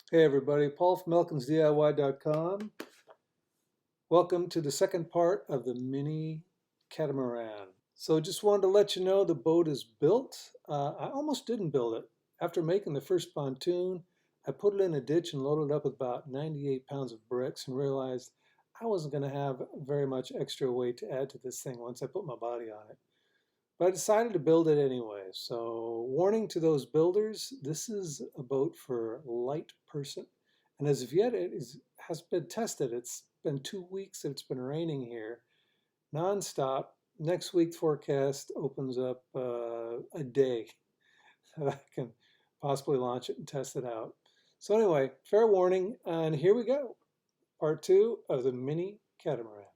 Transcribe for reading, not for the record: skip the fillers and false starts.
Hey everybody, Paul from ElkinsDIY.com. Welcome to the second part of the mini catamaran. So just wanted to let you know the boat is built. I almost didn't build it. After making the first pontoon, I put it in a ditch and loaded it up with about 98 pounds of bricks and realized I wasn't going to have very much extra weight to add to this thing once I put my body on it. But I decided to build it anyway. So warning to those builders, this is a boat for a light person. And as of yet, has been tested. It's been 2 weeks that it's been raining here nonstop. Next week forecast opens up a day that I can possibly launch it and test it out. So anyway, fair warning, and here we go. Part two of the mini catamaran.